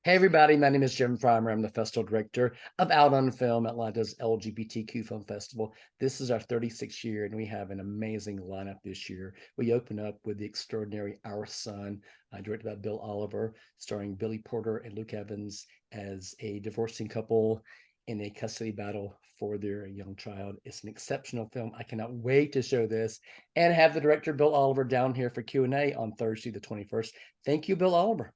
Hey everybody, my name is Jim Frymer. I'm the festival director of Out on Film, Atlanta's LGBTQ Film Festival. This is our 36th year, and we have an amazing lineup this year. We open up with the extraordinary Our Son, directed by Bill Oliver, starring Billy Porter and Luke Evans as a divorcing couple in a custody battle for their young child. It's an exceptional film. I cannot wait to show this and have the director Bill Oliver down here for Q&A on Thursday the 21st. Thank you, Bill Oliver.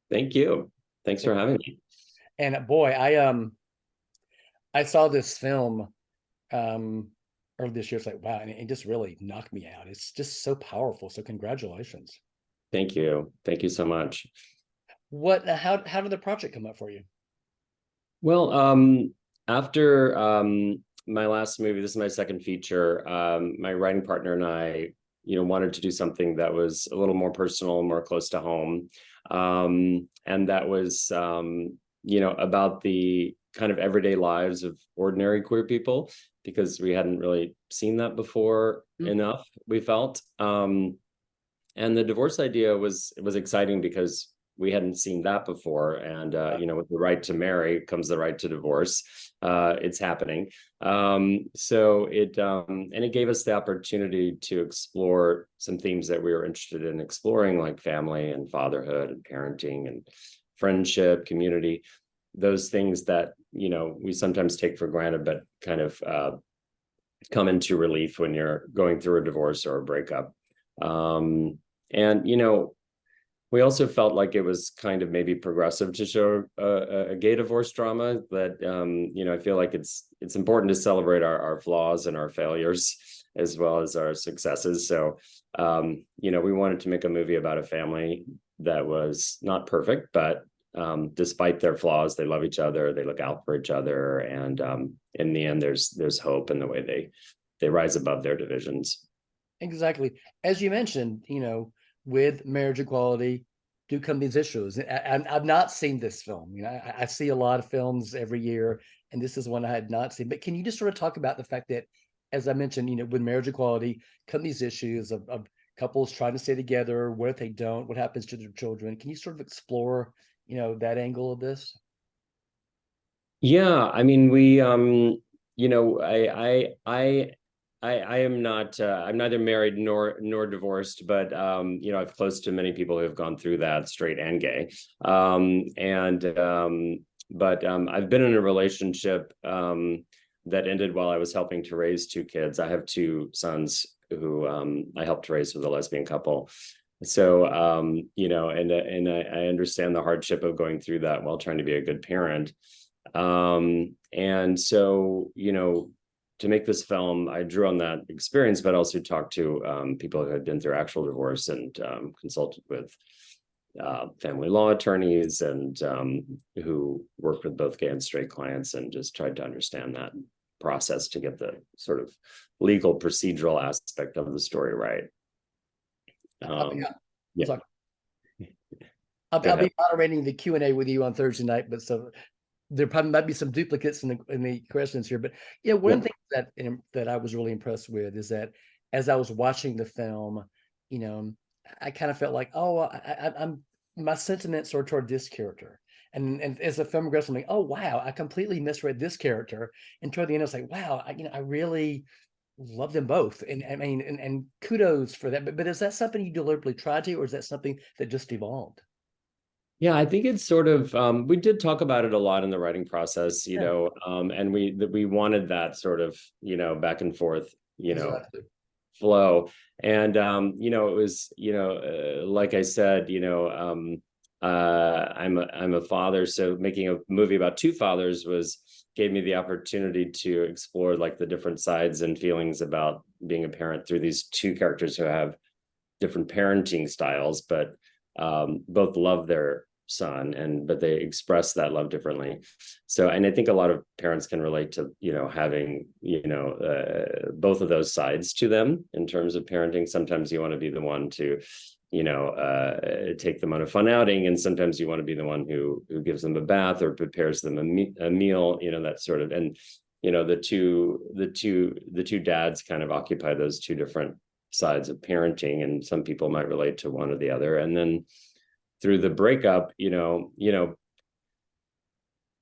Thank you. Thanks for having me. And boy, I saw this film earlier this year. It's like, wow, and it just really knocked me out. It's just so powerful. So congratulations. Thank you. Thank you so much. How did the project come up for you? Well, after my last movie, this is my second feature, my writing partner and I, wanted to do something that was a little more personal, more close to home. And that was, about the kind of everyday lives of ordinary queer people, because we hadn't really seen that before enough, we felt. And the divorce idea was exciting because we hadn't seen that before. And, with the right to marry comes the right to divorce. It's happening. So it gave us the opportunity to explore some themes that we were interested in exploring, like family and fatherhood and parenting and friendship, community, those things that, we sometimes take for granted, but kind of come into relief when you're going through a divorce or a breakup. We also felt like it was kind of maybe progressive to show a gay divorce drama that, I feel like it's important to celebrate our flaws and our failures as well as our successes. So, we wanted to make a movie about a family that was not perfect, but despite their flaws, they love each other, they look out for each other. And in the end, there's hope in the way they rise above their divisions. Exactly. As you mentioned, with marriage equality do come these issues. I've not seen this film. I see a lot of films every year, and this is one I had not seen. But can you just sort of talk about the fact that, as I mentioned, with marriage equality come these issues of couples trying to stay together? What if they don't? What happens to their children? Can you sort of explore, that angle of this? Yeah, I mean, I am not, I'm neither married nor divorced, but I've close to many people who have gone through that, straight and gay. But I've been in a relationship that ended while I was helping to raise two kids. I have two sons who I helped raise with a lesbian couple. So, and I understand the hardship of going through that while trying to be a good parent. And so, to make this film, I drew on that experience, but also talked to people who had been through actual divorce and consulted with family law attorneys and who worked with both gay and straight clients, and just tried to understand that process to get the sort of legal procedural aspect of the story right. Yeah. I'll be moderating the Q&A with you on Thursday night, but so there probably might be some duplicates in the questions here. But one thing that I was really impressed with is that as I was watching the film, I kind of felt like, I'm my sentiments are toward this character. And as the film progressed, I'm like, oh wow, I completely misread this character. And toward the end, I was like, wow, I really love them both. And I mean, and kudos for that. But is that something you deliberately tried to, or is that something that just evolved? Yeah, I think it's sort of we did talk about it a lot in the writing process, and we wanted that sort of, back and forth, Exactly. flow. And it was, like I said, I'm a father, so making a movie about two fathers gave me the opportunity to explore like the different sides and feelings about being a parent through these two characters who have different parenting styles, but both love their son, but they express that love differently. So, and I think a lot of parents can relate to, having, both of those sides to them in terms of parenting. Sometimes you want to be the one to, take them on a fun outing, and sometimes you want to be the one who gives them a bath or prepares them a meal, that sort of, and, the two dads kind of occupy those two different sides of parenting, and some people might relate to one or the other. And then through the breakup, you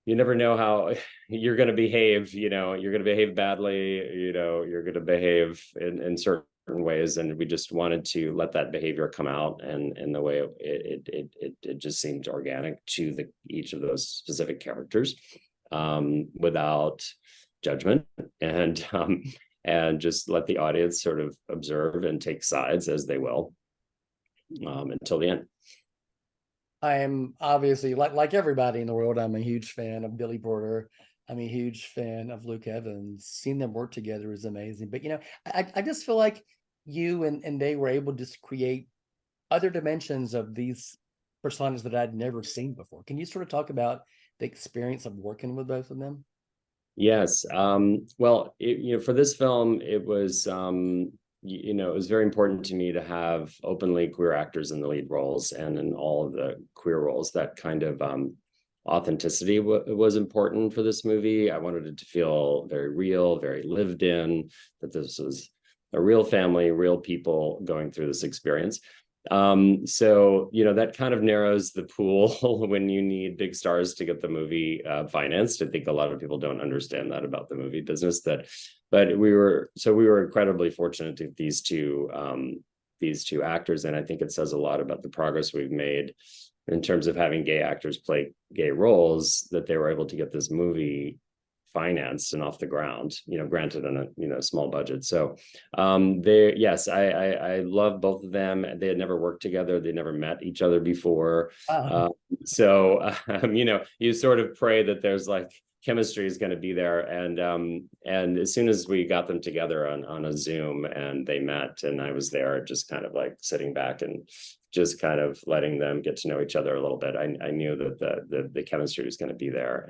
never know how you're going to behave. You're going to behave badly. You're going to behave in certain ways, and we just wanted to let that behavior come out, and in the way it just seemed organic to each of those specific characters, without judgment, and just let the audience sort of observe and take sides as they will, until the end. I am obviously, like everybody in the world, I'm a huge fan of Billy Porter. I'm a huge fan of Luke Evans. Seeing them work together is amazing. But I just feel like you and they were able to create other dimensions of these personas that I'd never seen before. Can you sort of talk about the experience of working with both of them? Yes. Well, for this film, it was it was very important to me to have openly queer actors in the lead roles and in all of the queer roles. That kind of authenticity was important for this movie. I wanted it to feel very real, very lived in, that this was a real family, real people going through this experience. So that kind of narrows the pool when you need big stars to get the movie financed. I think a lot of people don't understand that about the movie business. But we were incredibly fortunate to these two actors, and I think it says a lot about the progress we've made in terms of having gay actors play gay roles, that they were able to get this movie financed and off the ground, granted on a small budget. So I love both of them. They had never worked together. They never met each other before. You sort of pray that there's like chemistry is going to be there. And as soon as we got them together on a Zoom and they met, and I was there just kind of like sitting back and just kind of letting them get to know each other a little bit, I knew that the chemistry was going to be there.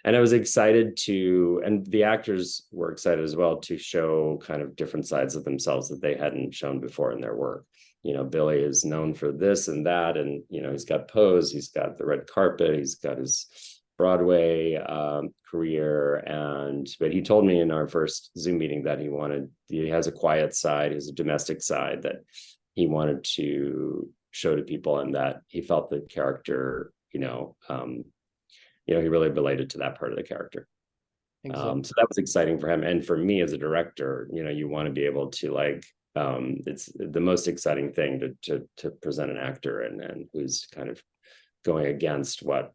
And I was excited and the actors were excited as well, to show kind of different sides of themselves that they hadn't shown before in their work. Billy is known for this and that, and, he's got Pose, he's got the red carpet, he's got his Broadway career. But he told me in our first Zoom meeting that he has a quiet side, he has a domestic side that he wanted to show to people, and that he felt the character, he really related to that part of the character. Exactly. So that was exciting for him. And for me as a director, you want to be able to it's the most exciting thing to present an actor and who's kind of going against what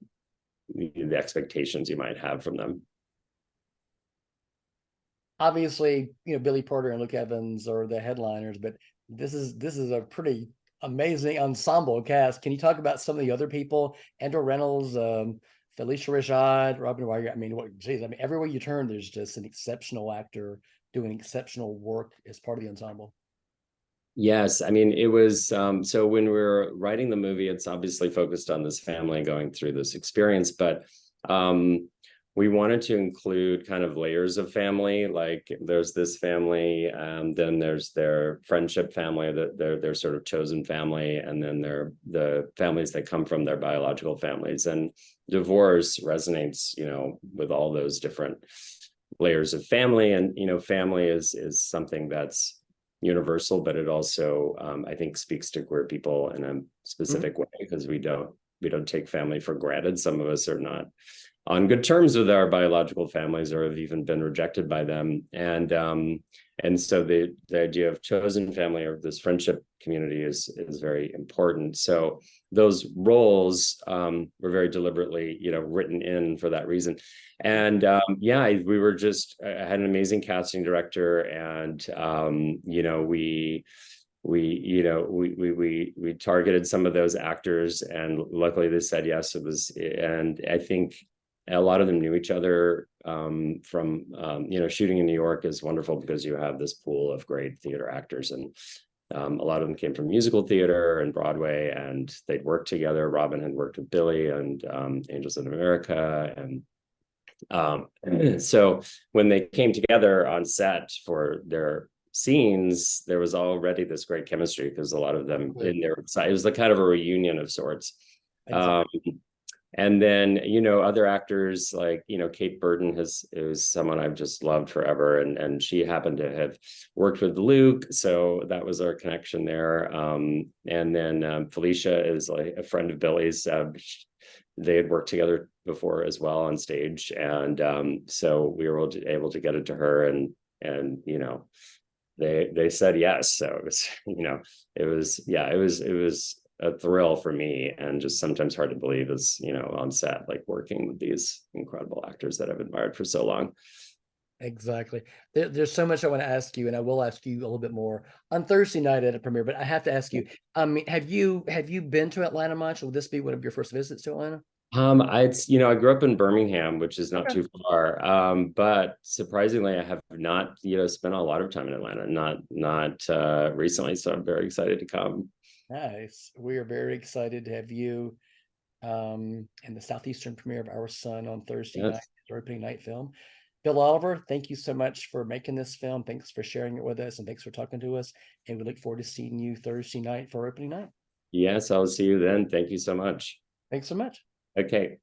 the expectations you might have from them. Obviously, Billy Porter and Luke Evans are the headliners, but this is a pretty amazing ensemble cast. Can you talk about some of the other people? Andrew Reynolds, Phylicia Rashad, Robin Wright. Everywhere you turn, there's just an exceptional actor doing exceptional work as part of the ensemble. Yes, it was, so when we were writing the movie, it's obviously focused on this family going through this experience, but we wanted to include kind of layers of family. Like there's this family, then there's their friendship family, their sort of chosen family, and then the families that come from their biological families. And divorce resonates, with all those different layers of family. And, family is something that's universal, but it also, I think, speaks to queer people in a specific way, because we don't take family for granted. Some of us are not on good terms with our biological families, or have even been rejected by them. And so the idea of chosen family, or this friendship community, is very important. So those roles were very deliberately, written in for that reason. And we were I had an amazing casting director, and we targeted some of those actors, and luckily they said yes. And I think a lot of them knew each other from shooting in New York is wonderful, because you have this pool of great theater actors, and a lot of them came from musical theater and Broadway, and they'd worked together. Robin had worked with Billy and Angels in America, and so when they came together on set for their scenes, there was already this great chemistry, because a lot of them in there, it was like kind of a reunion of sorts. And then, you know, other actors like, you know, Kate Burton is someone I've just loved forever. And she happened to have worked with Luke. So that was our connection there. And then Felicia is like a friend of Billy's. They had worked together before as well on stage. And so we were able to get it to her, and, you know, they said yes. So it was, you know, it was a thrill for me, and just sometimes hard to believe as, you know, on set, like working with these incredible actors that I've admired for so long. Exactly. There's so much I want to ask you, and I will ask you a little bit more on Thursday night at a premiere. But I have to ask you, have you been to Atlanta much? Will this be one of your first visits to Atlanta? You know, I grew up in Birmingham, which is not Okay. too far. But surprisingly, I have not, you know, spent a lot of time in Atlanta, not recently. So I'm very excited to come. Nice. We are very excited to have you in the Southeastern premiere of Our Son on Thursday night, Yes. our opening night film. Bill Oliver, thank you so much for making this film. Thanks for sharing it with us, and thanks for talking to us. And we look forward to seeing you Thursday night for opening night. Yes, I'll see you then. Thank you so much. Thanks so much. Okay.